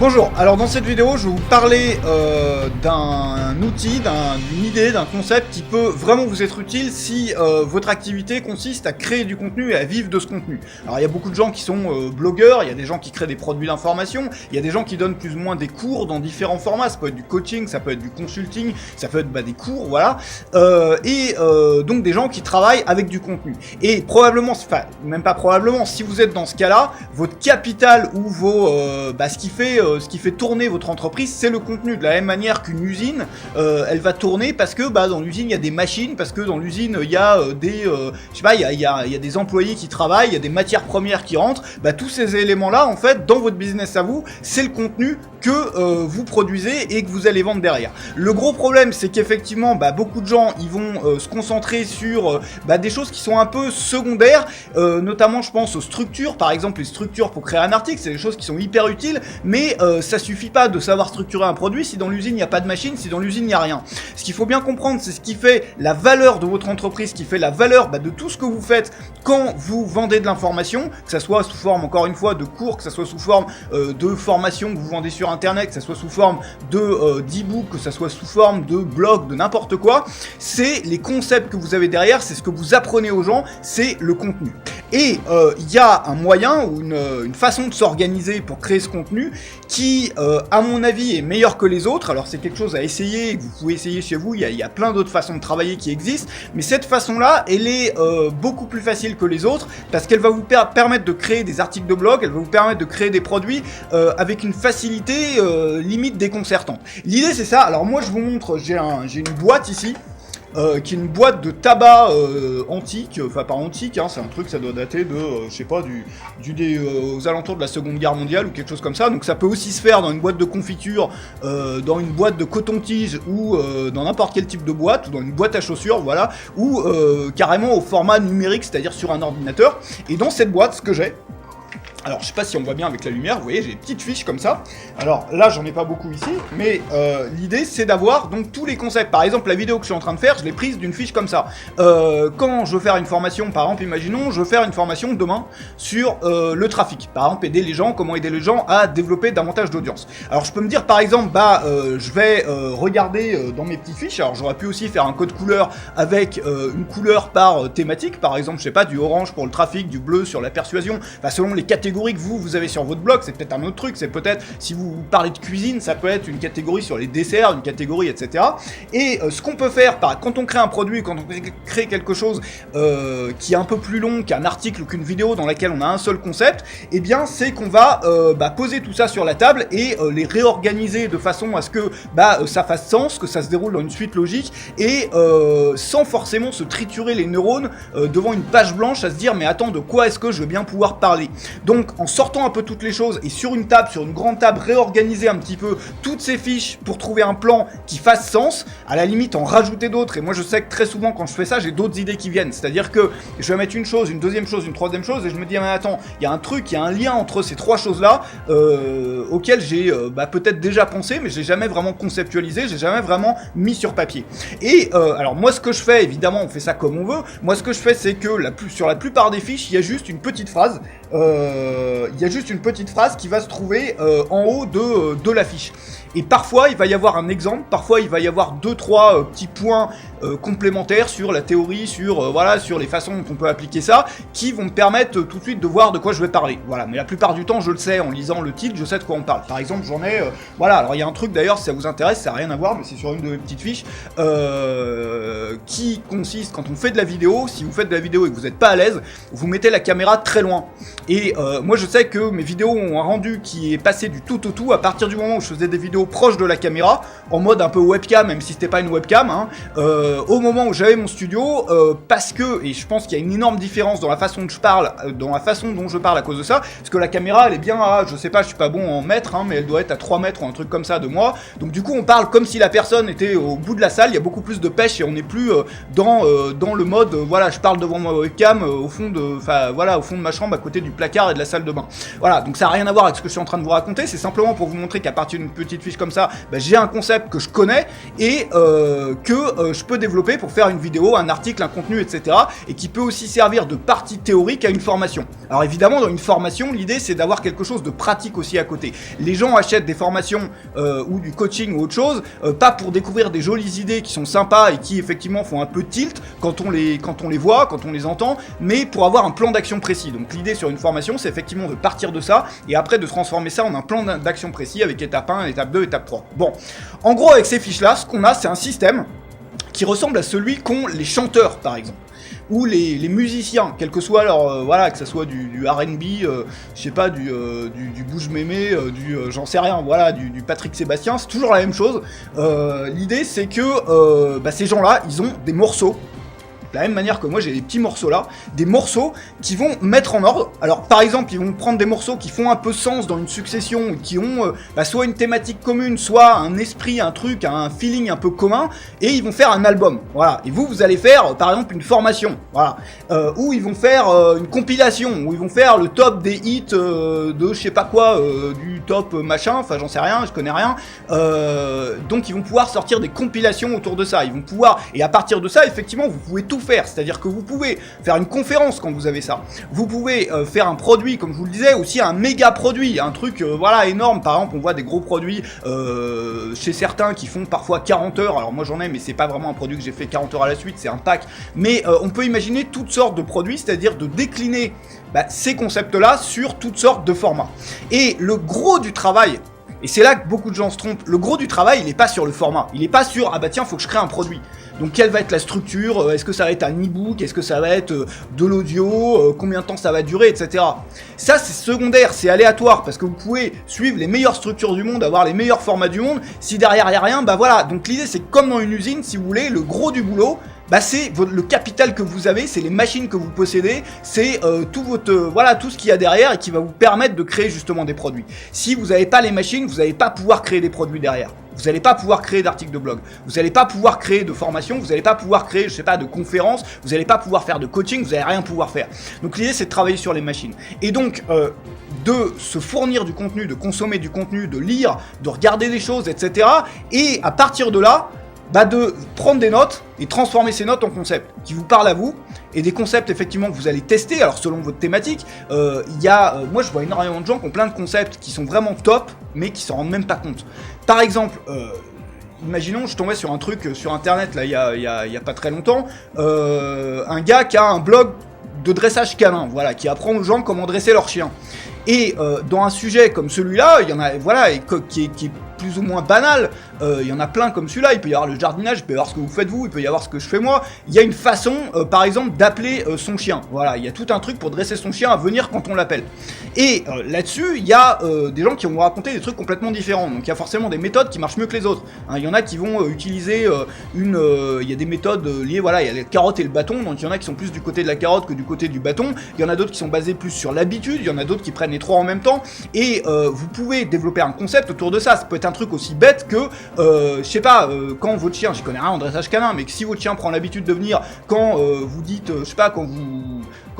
Bonjour, alors dans cette vidéo je vais vous parler d'un outil, d'une idée, d'un concept qui peut vraiment vous être utile si votre activité consiste à créer du contenu et à vivre de ce contenu. Alors il y a beaucoup de gens qui sont blogueurs, il y a des gens qui créent des produits d'information, il y a des gens qui donnent plus ou moins des cours dans différents formats, ça peut être du coaching, ça peut être du consulting, ça peut être des cours, voilà, donc des gens qui travaillent avec du contenu. Et probablement, enfin même pas probablement, si vous êtes dans ce cas-là, votre capital ou ce qui fait tourner votre entreprise, c'est le contenu. De la même manière qu'une usine, elle va tourner parce que dans l'usine il y a des machines, parce que dans l'usine il y a il y a des employés qui travaillent, il y a des matières premières qui rentrent. Tous ces éléments-là, en fait, dans votre business à vous, c'est le contenu que vous produisez et que vous allez vendre derrière. Le gros problème, c'est qu'effectivement, beaucoup de gens, ils vont se concentrer sur des choses qui sont un peu secondaires, notamment je pense aux structures. Par exemple, les structures pour créer un article, c'est des choses qui sont hyper utiles, mais ça suffit pas de savoir structurer un produit si dans l'usine il n'y a pas de machine, si dans l'usine il n'y a rien. Ce qu'il faut bien comprendre, c'est ce qui fait la valeur de votre entreprise, ce qui fait la valeur de tout ce que vous faites quand vous vendez de l'information, que ça soit sous forme, encore une fois, de cours, que ça soit sous forme de formation que vous vendez sur internet, que ça soit sous forme de d'e-book, que ça soit sous forme de blog, de n'importe quoi, c'est les concepts que vous avez derrière, c'est ce que vous apprenez aux gens, c'est le contenu. Et il y a un moyen ou une façon de s'organiser pour créer ce contenu qui, à mon avis, est meilleur que les autres. Alors c'est quelque chose à essayer, que vous pouvez essayer chez vous, il y a plein d'autres façons de travailler qui existent, mais cette façon-là, elle est beaucoup plus facile que les autres, parce qu'elle va vous permettre de créer des articles de blog, elle va vous permettre de créer des produits avec une facilité limite déconcertante. L'idée c'est ça. Alors moi je vous montre, j'ai une boîte ici, qui est une boîte de tabac antique, enfin pas antique, c'est un truc, ça doit dater de, je sais pas, aux alentours de la Seconde Guerre mondiale ou quelque chose comme ça. Donc ça peut aussi se faire dans une boîte de confiture, dans une boîte de coton-tige ou dans n'importe quel type de boîte, ou dans une boîte à chaussures, voilà, ou carrément au format numérique, c'est-à-dire sur un ordinateur. Et dans cette boîte, ce que j'ai, alors je sais pas si on voit bien avec la lumière, vous voyez j'ai des petites fiches comme ça. Alors là j'en ai pas beaucoup ici, mais l'idée c'est d'avoir donc tous les concepts. Par exemple la vidéo que je suis en train de faire, je l'ai prise d'une fiche comme ça. Quand je veux faire une formation, par exemple imaginons, je veux faire une formation demain sur le trafic. Par exemple comment aider les gens à développer davantage d'audience. Alors je peux me dire par exemple, je vais regarder dans mes petites fiches, alors j'aurais pu aussi faire un code couleur avec une couleur par thématique, par exemple je sais pas, du orange pour le trafic, du bleu sur la persuasion, selon les catégories que vous avez sur votre blog, c'est peut-être un autre truc, c'est peut-être, si vous parlez de cuisine, ça peut être une catégorie sur les desserts, une catégorie, etc. Et ce qu'on peut faire, quand on crée un produit, quand on crée quelque chose qui est un peu plus long qu'un article ou qu'une vidéo dans laquelle on a un seul concept, eh bien c'est qu'on va poser tout ça sur la table et les réorganiser de façon à ce que ça fasse sens, que ça se déroule dans une suite logique et sans forcément se triturer les neurones devant une page blanche à se dire mais attends, de quoi est-ce que je vais bien pouvoir parler. Donc en sortant un peu toutes les choses et sur une grande table, réorganiser un petit peu toutes ces fiches pour trouver un plan qui fasse sens, à la limite en rajouter d'autres. Et moi je sais que très souvent quand je fais ça, j'ai d'autres idées qui viennent, c'est-à-dire que je vais mettre une chose, une deuxième chose, une troisième chose et je me dis mais attends, il y a un truc, il y a un lien entre ces trois choses-là auquel j'ai peut-être déjà pensé mais j'ai jamais vraiment conceptualisé, j'ai jamais vraiment mis sur papier. Et alors moi ce que je fais, évidemment on fait ça comme on veut, moi ce que je fais c'est que sur la plupart des fiches, il y a juste une petite phrase qui va se trouver en haut de la fiche. Et parfois il va y avoir un exemple, parfois il va y avoir 2-3 petits points complémentaires sur la théorie, sur les façons dont on peut appliquer ça, qui vont me permettre tout de suite de voir de quoi je vais parler. Voilà, mais la plupart du temps je le sais en lisant le titre, je sais de quoi on parle. Par exemple j'en ai, alors il y a un truc d'ailleurs si ça vous intéresse, ça n'a rien à voir, mais c'est sur une de mes petites fiches, qui consiste, quand on fait de la vidéo, si vous faites de la vidéo et que vous n'êtes pas à l'aise, vous mettez la caméra très loin. Et moi je sais que mes vidéos ont un rendu qui est passé du tout au tout à partir du moment où je faisais des vidéos proches de la caméra, en mode un peu webcam, même si c'était pas une webcam, au moment où j'avais mon studio, parce que, et je pense qu'il y a une énorme différence dans la façon dont je parle, à cause de ça, parce que la caméra elle est bien à, je sais pas, je suis pas bon en mètres, mais elle doit être à 3 mètres ou un truc comme ça de moi, donc du coup on parle comme si la personne était au bout de la salle, il y a beaucoup plus de pêche et on n'est plus dans le mode, je parle devant ma webcam au fond de ma chambre à côté du placard et de la salle de bain. Voilà, donc ça n'a rien à voir avec ce que je suis en train de vous raconter, c'est simplement pour vous montrer qu'à partir d'une petite fiche comme ça, bah, j'ai un concept que je connais et que je peux développer pour faire une vidéo, un article, un contenu, etc. et qui peut aussi servir de partie théorique à une formation. Alors évidemment, dans une formation, l'idée c'est d'avoir quelque chose de pratique aussi à côté. Les gens achètent des formations ou du coaching ou autre chose, pas pour découvrir des jolies idées qui sont sympas et qui effectivement font un peu tilt quand on les voit, quand on les entend, mais pour avoir un plan d'action précis. Donc l'idée sur une formation, c'est effectivement de partir de ça et après de transformer ça en un plan d'action précis avec étape 1, étape 2, étape 3. Bon, en gros avec ces fiches là, ce qu'on a, c'est un système qui ressemble à celui qu'ont les chanteurs par exemple, ou les musiciens, quel que soit leur, voilà, que ça soit du R&B, je sais pas, du Bouge Mémé, j'en sais rien, voilà, du Patrick Sébastien, c'est toujours la même chose. L'idée c'est que ces gens-là, ils ont des morceaux. De la même manière que moi j'ai des petits morceaux là, des morceaux qui vont mettre en ordre. Alors par exemple ils vont prendre des morceaux qui font un peu sens dans une succession, qui ont soit une thématique commune, soit un esprit, un truc, un feeling un peu commun, et ils vont faire un album. Voilà. Et vous allez faire par exemple une formation, voilà, ou ils vont faire une compilation, où ils vont faire le top des hits de je sais pas quoi, du top machin, enfin j'en sais rien, je connais rien. Donc ils vont pouvoir sortir des compilations autour de ça. Ils vont pouvoir, et à partir de ça effectivement vous pouvez tout faire, c'est-à-dire que vous pouvez faire une conférence quand vous avez ça, vous pouvez faire un produit comme je vous le disais, aussi un méga produit, un truc voilà énorme. Par exemple on voit des gros produits chez certains qui font parfois 40 heures, alors moi j'en ai mais c'est pas vraiment un produit que j'ai fait 40 heures à la suite, c'est un pack, mais on peut imaginer toutes sortes de produits, c'est-à-dire de décliner ces concepts là sur toutes sortes de formats. Et le gros du travail, et c'est là que beaucoup de gens se trompent, le gros du travail il est pas sur le format, il est pas sur ah bah tiens faut que je crée un produit. Donc quelle va être la structure, est-ce que ça va être un e-book, est-ce que ça va être de l'audio, combien de temps ça va durer, etc. Ça c'est secondaire, c'est aléatoire, parce que vous pouvez suivre les meilleures structures du monde, avoir les meilleurs formats du monde, si derrière il n'y a rien, bah voilà. Donc l'idée c'est comme dans une usine, si vous voulez, le gros du boulot, c'est le capital que vous avez, c'est les machines que vous possédez, c'est voilà, tout ce qu'il y a derrière et qui va vous permettre de créer justement des produits. Si vous n'avez pas les machines, vous n'allez pas pouvoir créer des produits derrière. Vous n'allez pas pouvoir créer d'articles de blog, vous n'allez pas pouvoir créer de formation, vous n'allez pas pouvoir créer, je sais pas, de conférences, vous n'allez pas pouvoir faire de coaching, vous n'allez rien pouvoir faire. Donc l'idée c'est de travailler sur les machines. Et donc de se fournir du contenu, de consommer du contenu, de lire, de regarder des choses, etc. Et à partir de là, de prendre des notes et transformer ces notes en concepts qui vous parlent à vous, et des concepts effectivement que vous allez tester, alors selon votre thématique. Moi je vois énormément de gens qui ont plein de concepts qui sont vraiment top, mais qui s'en rendent même pas compte. Par exemple, imaginons, je tombais sur un truc sur internet là il y a pas très longtemps, un gars qui a un blog de dressage canin, voilà, qui apprend aux gens comment dresser leur chien. Et dans un sujet comme celui-là, il y en a, voilà, qui est plus ou moins banal, il y en a plein comme celui-là, il peut y avoir le jardinage, il peut y avoir ce que vous faites vous, il peut y avoir ce que je fais moi, il y a une façon, par exemple, d'appeler son chien, voilà, il y a tout un truc pour dresser son chien à venir quand on l'appelle. Et là-dessus, il y a des gens qui vont raconter des trucs complètement différents, donc il y a forcément des méthodes qui marchent mieux que les autres, hein. Il y en a qui vont utiliser il y a des méthodes liées, voilà, il y a la carotte et le bâton, donc il y en a qui sont plus du côté de la carotte que du côté du bâton, il y en a d'autres qui sont basés plus sur l'habitude, il y en a d'autres qui prennent les trois en même temps, et vous pouvez développer un concept autour de ça. Ça peut être un truc aussi bête que, je sais pas, quand votre chien, j'y connais rien en dressage canin, mais que si votre chien prend l'habitude de venir quand vous dites, je sais pas, quand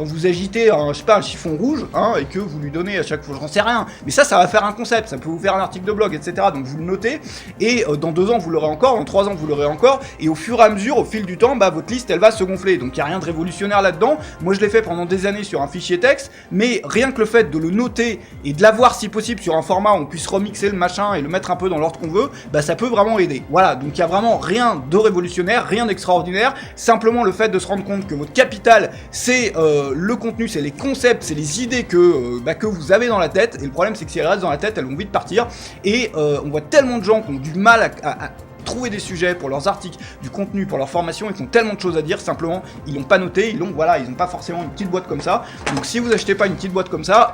vous agitez un chiffon rouge, hein, et que vous lui donnez à chaque fois, j'en sais rien, mais ça va faire un concept, ça peut vous faire un article de blog, etc. Donc vous le notez, et dans 2 ans vous l'aurez encore, dans 3 ans vous l'aurez encore, et au fur et à mesure, au fil du temps, votre liste elle va se gonfler. Donc il n'y a rien de révolutionnaire là-dedans. Moi je l'ai fait pendant des années sur un fichier texte, mais rien que le fait de le noter et de l'avoir si possible sur un format où on puisse remixer le machin et le mettre un peu dans l'ordre qu'on veut, ça peut vraiment aider. Voilà, donc il n'y a vraiment rien de révolutionnaire, rien d'extraordinaire, simplement le fait de se rendre compte que votre capital c'est le contenu, c'est les concepts, c'est les idées que vous avez dans la tête, et le problème c'est que si elles restent dans la tête, elles vont vite partir, et on voit tellement de gens qui ont du mal à trouver des sujets pour leurs articles, du contenu pour leur formation, ils ont tellement de choses à dire, simplement ils l'ont pas noté, ils ont pas forcément une petite boîte comme ça. Donc si vous achetez pas une petite boîte comme ça,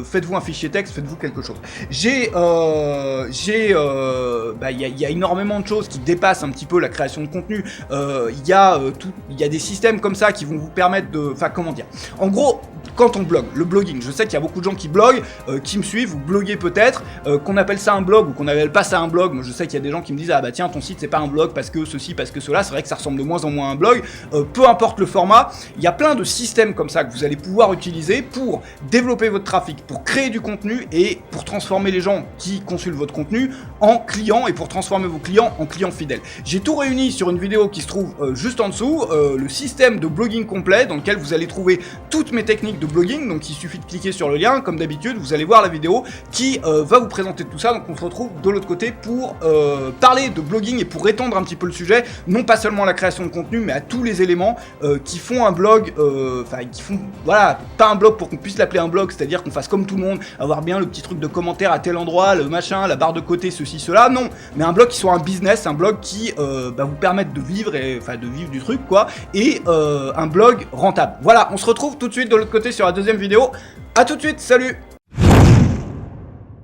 faites-vous un fichier texte, faites-vous quelque chose. Il y a énormément de choses qui dépassent un petit peu la création de contenu. Il y a des systèmes comme ça qui vont vous permettre de, en gros, quand on blogue, le blogging. Je sais qu'il y a beaucoup de gens qui bloguent, qui me suivent, vous bloguez peut-être, qu'on appelle ça un blog ou qu'on appelle pas ça un blog. Moi je sais qu'il y a des gens qui me disent ah bah tiens ton site c'est pas un blog parce que ceci, parce que cela, c'est vrai que ça ressemble de moins en moins à un blog, peu importe le format, il y a plein de systèmes comme ça que vous allez pouvoir utiliser pour développer votre trafic, pour créer du contenu et pour transformer les gens qui consultent votre contenu en clients et pour transformer vos clients en clients fidèles. J'ai tout réuni sur une vidéo qui se trouve juste en dessous, le système de blogging complet dans lequel vous allez trouver toutes mes techniques de blogging, donc il suffit de cliquer sur le lien, comme d'habitude, vous allez voir la vidéo qui va vous présenter tout ça, donc on se retrouve de l'autre côté pour parler de blogging et pour étendre un petit peu le sujet, non pas seulement à la création de contenu, mais à tous les éléments qui font un blog, qui font, voilà, pas un blog pour qu'on puisse l'appeler un blog, c'est-à-dire qu'on fasse comme tout le monde, avoir bien le petit truc de commentaire à tel endroit, le machin, la barre de côté, ceci, cela, non, mais un blog qui soit un business, un blog qui vous permette de vivre, de vivre du truc, quoi, et un blog rentable. Voilà, on se retrouve tout de suite de l'autre côté sur la deuxième vidéo. À tout de suite, salut!